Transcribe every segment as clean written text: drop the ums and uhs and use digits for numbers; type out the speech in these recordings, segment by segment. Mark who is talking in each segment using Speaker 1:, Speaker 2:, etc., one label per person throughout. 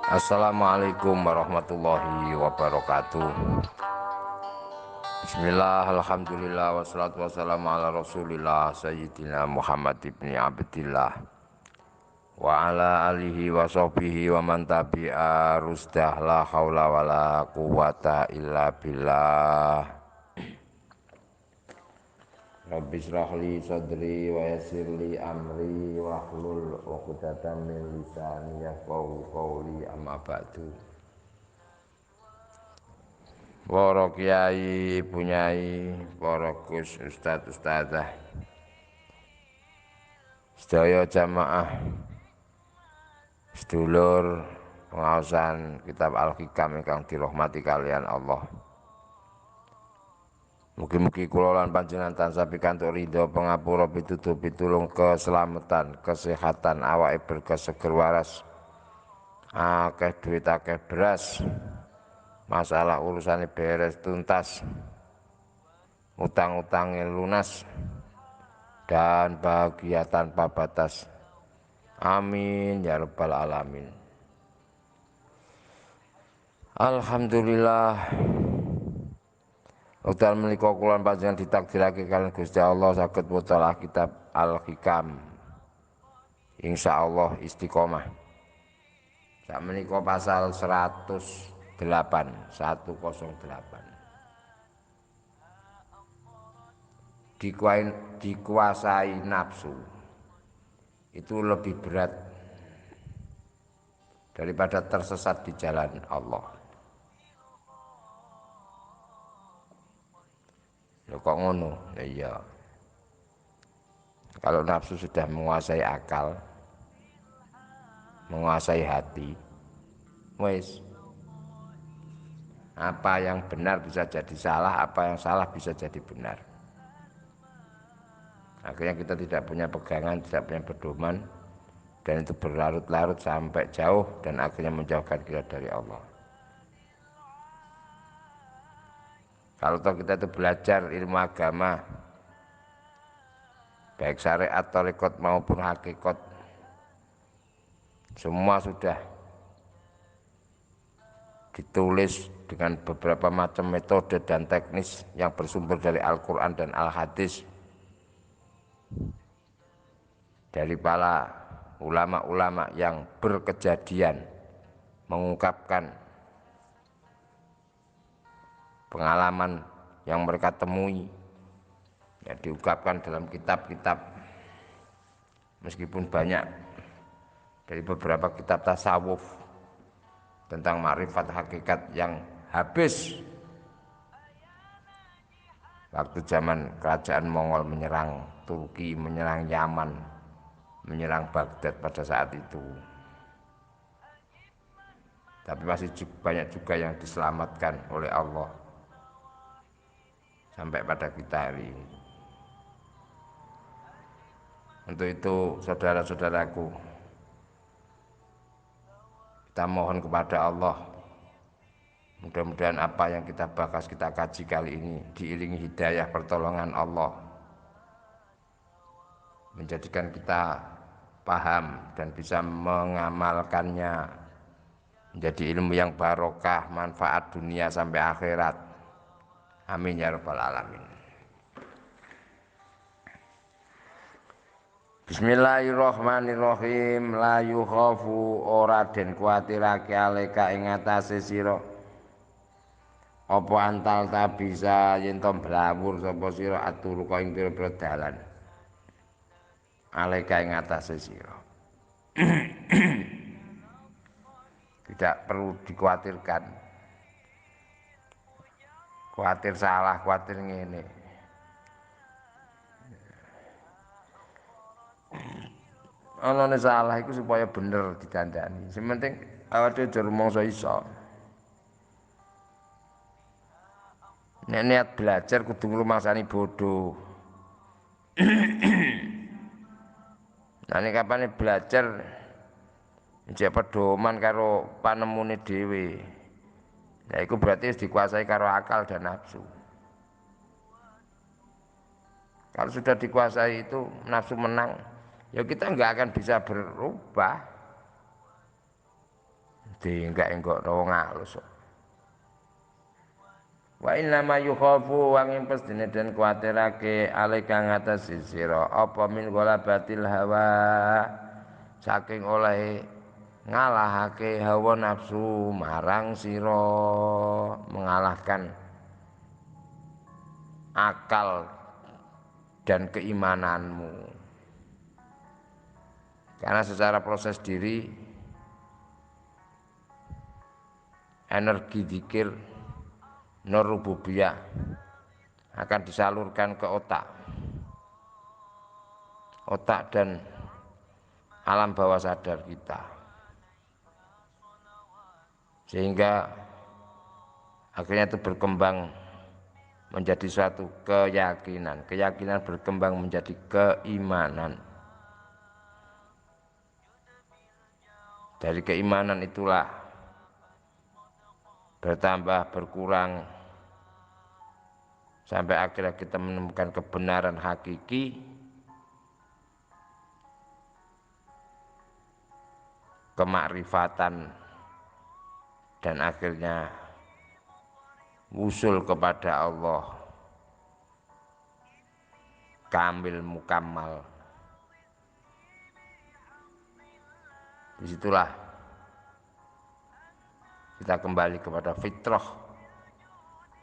Speaker 1: Assalamualaikum warahmatullahi wabarakatuh. Bismillah, alhamdulillah, wassalatu wassalamu ala rasulillah Sayyidina Muhammad ibni Abdillah wa ala alihi wa sahbihi wa man tabi'a rusdah, la hawla wa la quwata illa billah. Rabbi shrah li sadri wa yassir li amri wa hlul 'uqdatam min lisani yafqahu qawli, amma ba'du. Para kiai, ibu nyai, para gus, ustad, ustadzah, sedaya jamaah, sedulur pengaosan kitab Al-Hikam ingkang dirahmati kalian Allah. Mugi-mugi kula lan panjenengan tansah pikantuk ridho, pangapura, pituduh, pitulung, keselamatan, kesehatan, awake berkah seger waras, akeh duit, akeh beras, masalah urusannya beres tuntas, utang-utangnya lunas, dan bahagia tanpa batas. Amin ya rabbal alamin. Alhamdulillah. Wekdal menika kula panjenengan ditakdirake kalian Gusti Allah saged maca kitab Al-Hikam. Insyaallah istiqomah. Sak menika pasal 108, 108. Dikuasai nafsu itu lebih berat daripada tersesat di jalan Allah. Loh kok ngono? Ya iya. Kalau nafsu sudah menguasai akal, menguasai hati, wes apa yang benar bisa jadi salah, apa yang salah bisa jadi benar. Akhirnya kita tidak punya pegangan, tidak punya pedoman, dan itu berlarut-larut sampai jauh dan akhirnya menjauhkan kita dari Allah. Kalau kita itu belajar ilmu agama, baik syariat, tarekat maupun hakikat, semua sudah ditulis dengan beberapa macam metode dan teknis yang bersumber dari Al-Quran dan Al-Hadis, dari para ulama-ulama yang berkejadian mengungkapkan pengalaman yang mereka temui, ya, diungkapkan dalam kitab-kitab, meskipun banyak dari beberapa kitab tasawuf tentang makrifat hakikat yang habis waktu zaman kerajaan Mongol menyerang Turki, menyerang Yaman, menyerang Baghdad pada saat itu. Tapi masih banyak juga yang diselamatkan oleh Allah sampai pada kita hari ini. Untuk itu saudara-saudaraku, kita mohon kepada Allah, mudah-mudahan apa yang kita bahas, kita kaji kali ini diiringi hidayah pertolongan Allah, menjadikan kita paham dan bisa mengamalkannya menjadi ilmu yang barokah, manfaat dunia sampai akhirat. Amin ya rabbal alamin. Bismillahirrahmanirrahim. La yukhafu, ora den kuwatirake aleka ing atase sira apa antal ta bisa yen to blawur sapa sira atur ka ing pira-pira dalan. Aleka ing atase sira. Tidak perlu dikhawatirkan. Kuatir salah, kuatir ngene. Anane salah iku supaya bener dikandani. Sing penting awake dhewe rumangsa iso. Nek niat belajar kudu ngrumangsani bodho. Nah nek kapane belajar njek pedoman karo panemune dhewe. Nah iku berarti dikuasai karo akal dan nafsu. Kalau sudah dikuasai itu nafsu menang, ya kita enggak akan bisa berubah. Enggak wong alus. Wa inna ma yukhafu wa ing pestine den kuwatirake ale kang atas sira apa min ghalabatil hawa saking oleh ngalahake hawa nafsu marang sira, mengalahkan akal dan keimananmu. Karena secara proses diri energi zikir nur rububiyah akan disalurkan ke otak dan alam bawah sadar kita, sehingga akhirnya itu berkembang menjadi suatu keyakinan berkembang menjadi keimanan. Dari keimanan itulah bertambah berkurang sampai akhirnya kita menemukan kebenaran hakiki, kemakrifatan, dan akhirnya wusul kepada Allah kamil mukammal. Disitulah kita kembali kepada fitrah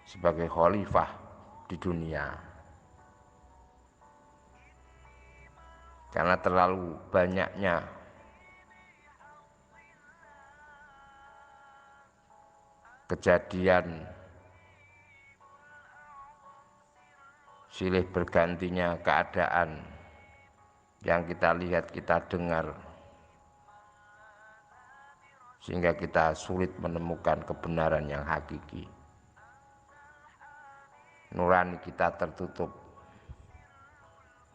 Speaker 1: sebagai khalifah di dunia. Karena terlalu banyaknya kejadian silih bergantinya keadaan yang kita lihat, kita dengar, sehingga kita sulit menemukan kebenaran yang hakiki. Nurani kita tertutup,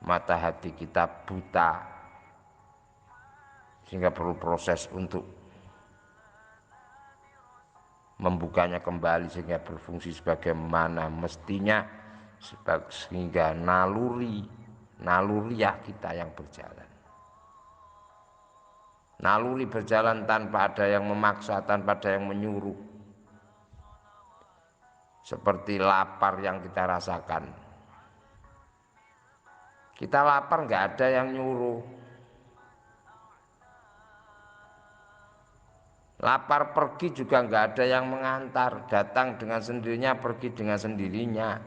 Speaker 1: mata hati kita buta, sehingga perlu proses untuk membukanya kembali sehingga berfungsi sebagaimana mestinya, sehingga naluriah kita yang berjalan. Naluri berjalan tanpa ada yang memaksa, tanpa ada yang menyuruh. Seperti lapar yang kita rasakan. Kita lapar nggak ada yang nyuruh. Lapar pergi juga nggak ada yang mengantar. Datang dengan sendirinya, pergi dengan sendirinya.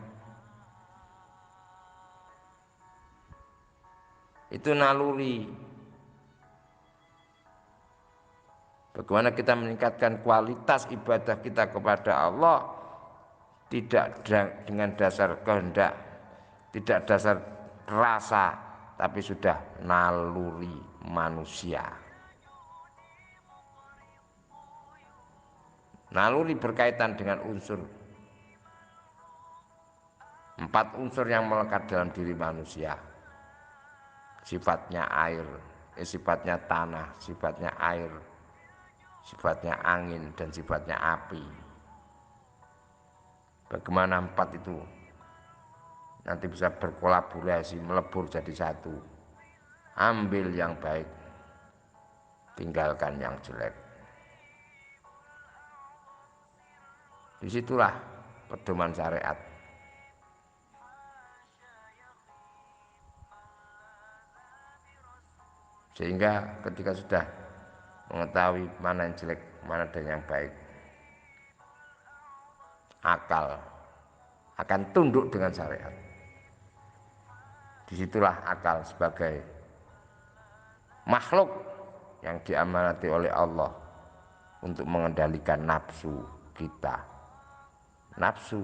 Speaker 1: Itu naluri. Bagaimana kita meningkatkan kualitas ibadah kita kepada Allah, tidak dengan dasar kehendak, tidak dasar rasa, tapi sudah naluri manusia. Naluri berkaitan dengan unsur 4 unsur yang melekat dalam diri manusia. Sifatnya air, sifatnya tanah, sifatnya air, sifatnya angin, dan sifatnya api. Bagaimana 4 itu nanti bisa berkolaborasi, melebur jadi satu. Ambil yang baik, tinggalkan yang jelek. Disitulah pedoman syariat. Sehingga ketika sudah mengetahui mana yang jelek, mana dan yang baik, akal akan tunduk dengan syariat. Disitulah akal sebagai makhluk yang diamanati oleh Allah untuk mengendalikan nafsu kita. Nafsu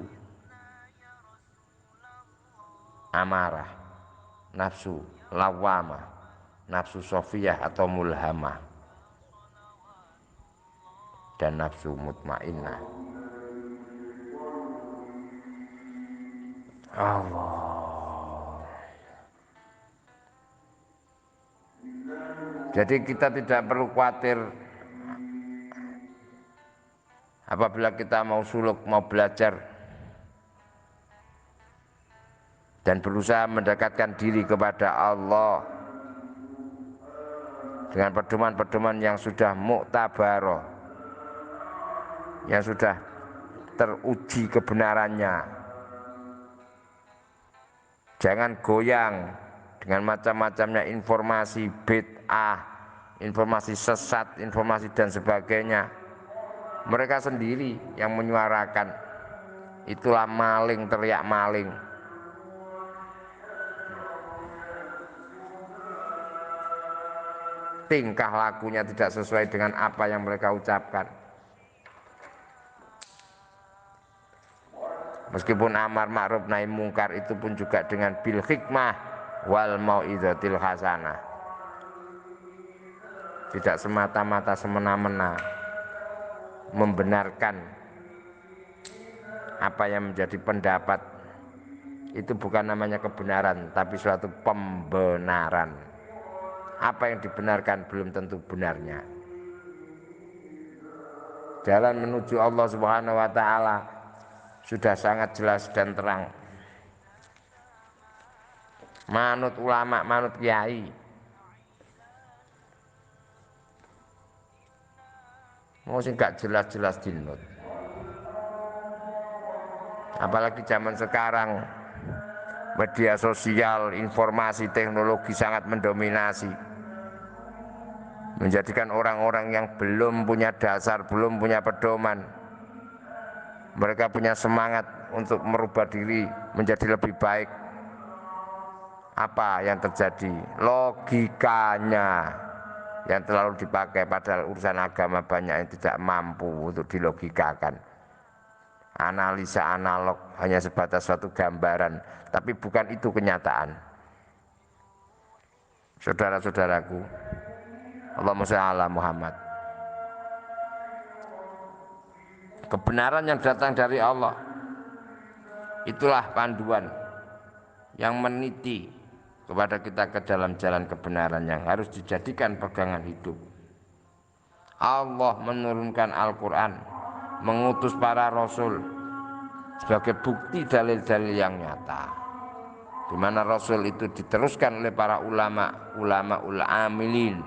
Speaker 1: amarah, nafsu lawamah, nafsu sofiyah atau mulhamah, dan nafsu mutmainnah. Allah. Jadi kita tidak perlu khawatir apabila kita mau suluk, mau belajar dan berusaha mendekatkan diri kepada Allah. dengan pedoman-pedoman yang sudah muktabaroh, yang sudah teruji kebenarannya. Jangan goyang dengan macam-macamnya informasi bid'ah, informasi sesat, informasi dan sebagainya. Mereka sendiri yang menyuarakan, itulah maling, teriak maling. Tingkah lakunya tidak sesuai dengan apa yang mereka ucapkan. Meskipun amar ma'ruf nahi mungkar itu pun juga dengan bil hikmah wal mau'izatil hasanah. Tidak semata-mata semena-mena membenarkan apa yang menjadi pendapat. Itu bukan namanya kebenaran, tapi suatu pembenaran. Apa yang dibenarkan belum tentu benarnya. Jalan menuju Allah Subhanahu wa taala sudah sangat jelas dan terang. Manut ulama, manut kiai. Mau sing gak jelas-jelas dinut. Apalagi zaman sekarang, media sosial, informasi, teknologi sangat mendominasi, menjadikan orang-orang yang belum punya dasar, belum punya pedoman, mereka punya semangat untuk merubah diri menjadi lebih baik. Apa yang terjadi? Logikanya yang terlalu dipakai, padahal urusan agama banyak yang tidak mampu untuk dilogikakan. Analisa analog hanya sebatas suatu gambaran, tapi bukan itu kenyataan. Saudara-saudaraku, Allahumma shalli ala Muhammad. Kebenaran yang datang dari Allah, itulah panduan yang meniti kepada kita ke dalam jalan kebenaran yang harus dijadikan pegangan hidup. Allah menurunkan Al-Quran, mengutus para rasul sebagai bukti dalil-dalil yang nyata, di mana rasul itu diteruskan oleh para ulama ul amilin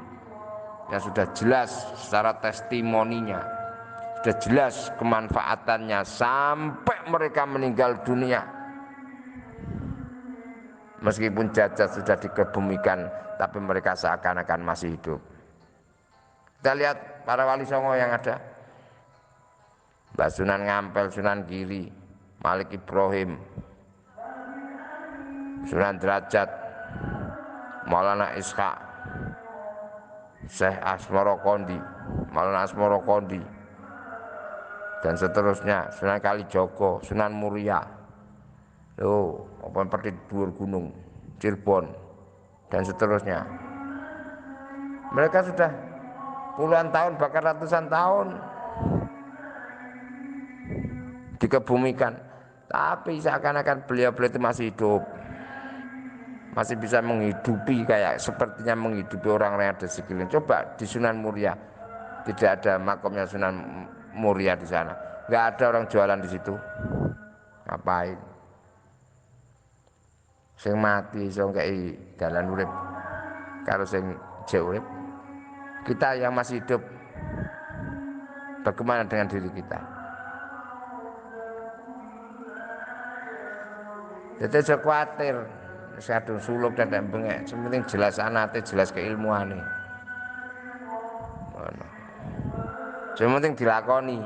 Speaker 1: yang sudah jelas secara testimoninya, sudah jelas kemanfaatannya sampai mereka meninggal dunia. Meskipun jajah sudah dikebumikan, tapi mereka seakan-akan masih hidup. Kita lihat para wali songo yang ada, Mbah Sunan Ngampel, Sunan Giri, Malik Ibrahim, Sunan Derajat, Maulana Ishaq, Syekh Asmoro Kondi, Maulana Asmoro Kondi, dan seterusnya, Sunan Kalijogo, Sunan Muria, apa seperti Dhuwur Gunung, Cirebon, dan seterusnya. Mereka sudah puluhan tahun, bahkan ratusan tahun dikebumikan, tapi seakan-akan beliau-beliau itu masih hidup, masih bisa menghidupi, kayak sepertinya menghidupi orang-orang yang ada di sekeliling. Coba di Sunan Muria, tidak ada makomnya Sunan Muria di sana, nggak ada orang jualan di situ. Ngapain? Sing mati iso ngkei dalan urip karo sing jek urip. Kita yang masih hidup, bagaimana dengan diri kita? Jadi aja khawatir, sadung suluk dan bengek, sementing jelas anate, jelas keilmuane. Ngono. Sementing dilakoni.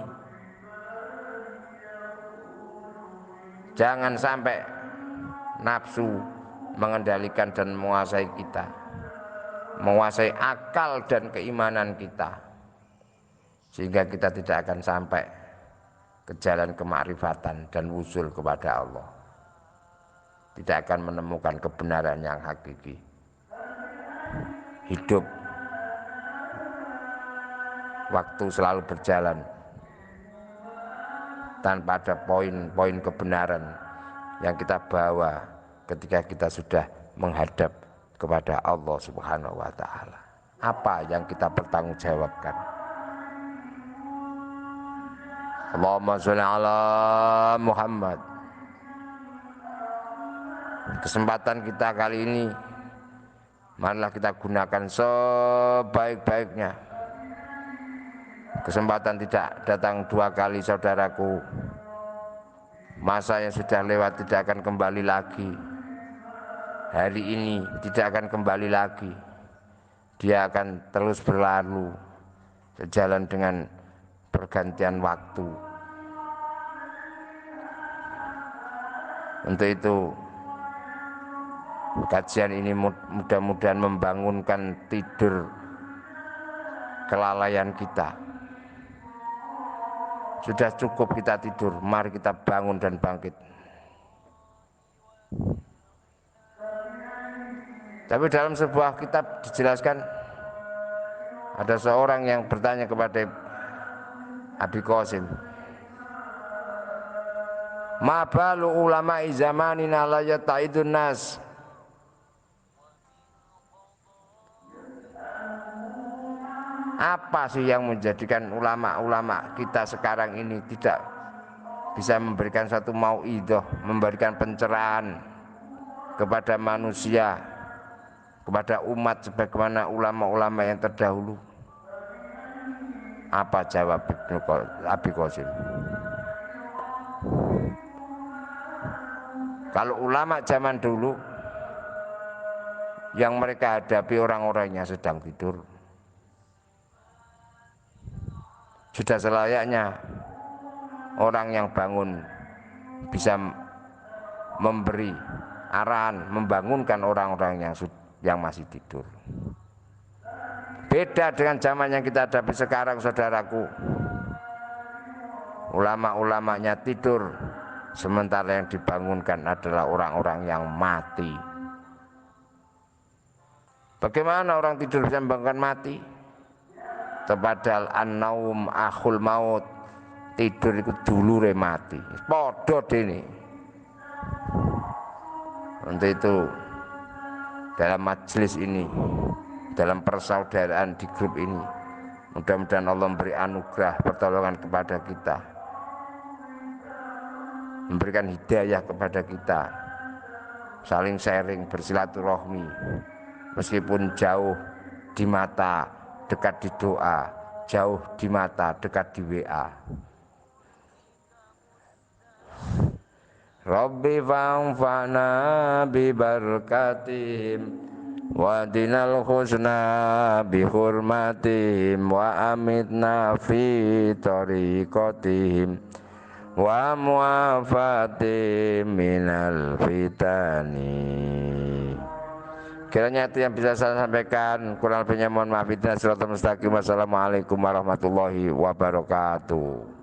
Speaker 1: Jangan sampai nafsu mengendalikan dan menguasai kita, menguasai akal dan keimanan kita, sehingga kita tidak akan sampai ke jalan kemakrifatan dan wusul kepada Allah, tidak akan menemukan kebenaran yang hakiki. Hidup, waktu selalu berjalan tanpa ada poin-poin kebenaran yang kita bawa ketika kita sudah menghadap kepada Allah Subhanahu wa taala. Apa yang kita pertanggungjawabkan? Allahumma sholli ala Muhammad. Kesempatan kita kali ini Marilah kita gunakan sebaik-baiknya. Kesempatan tidak datang dua kali, saudaraku. Masa yang sudah lewat tidak akan kembali lagi. Hari ini tidak akan kembali lagi. Dia akan terus berlalu sejalan dengan pergantian waktu. Untuk itu kajian ini mudah-mudahan membangunkan tidur kelalaian kita. Sudah cukup kita tidur, mari kita bangun dan bangkit. Tapi dalam sebuah kitab dijelaskan, ada seorang yang bertanya kepada Abi Qasim, ma balu ulama'i zamanina la yata'idun nas. Apa sih yang menjadikan ulama-ulama kita sekarang ini tidak bisa memberikan satu mauidhah, memberikan pencerahan kepada manusia, kepada umat sebagaimana ulama-ulama yang terdahulu? Apa jawab Abi Qasim? Kalau ulama zaman dulu yang mereka hadapi orang-orangnya sedang tidur, sudah selayaknya orang yang bangun bisa memberi arahan, membangunkan orang-orang yang masih tidur. Beda dengan zaman yang kita hadapi sekarang, saudaraku. Ulama-ulamanya tidur, sementara yang dibangunkan adalah orang-orang yang mati. Bagaimana orang tidur bisa membangunkan mati? Padahal an-naum akhul maut, tidur itu dulure mati. Padha dene. Untuk itu dalam majelis ini, dalam persaudaraan di grup ini, mudah-mudahan Allah memberi anugerah pertolongan kepada kita, memberikan hidayah kepada kita, saling sharing, bersilaturahmi, meskipun jauh di mata, dekat di doa, jauh di mata, dekat di WA. Rabbi fa'anfa'na bi barakatihim wa dinal husna bi hurmatihim wa amitna fi tariqatihim wa muafatihim minal fitani. Kiranya itu yang bisa saya sampaikan, kurang lebihnya mohon maaf. Wassalamualaikum warahmatullahi wabarakatuh.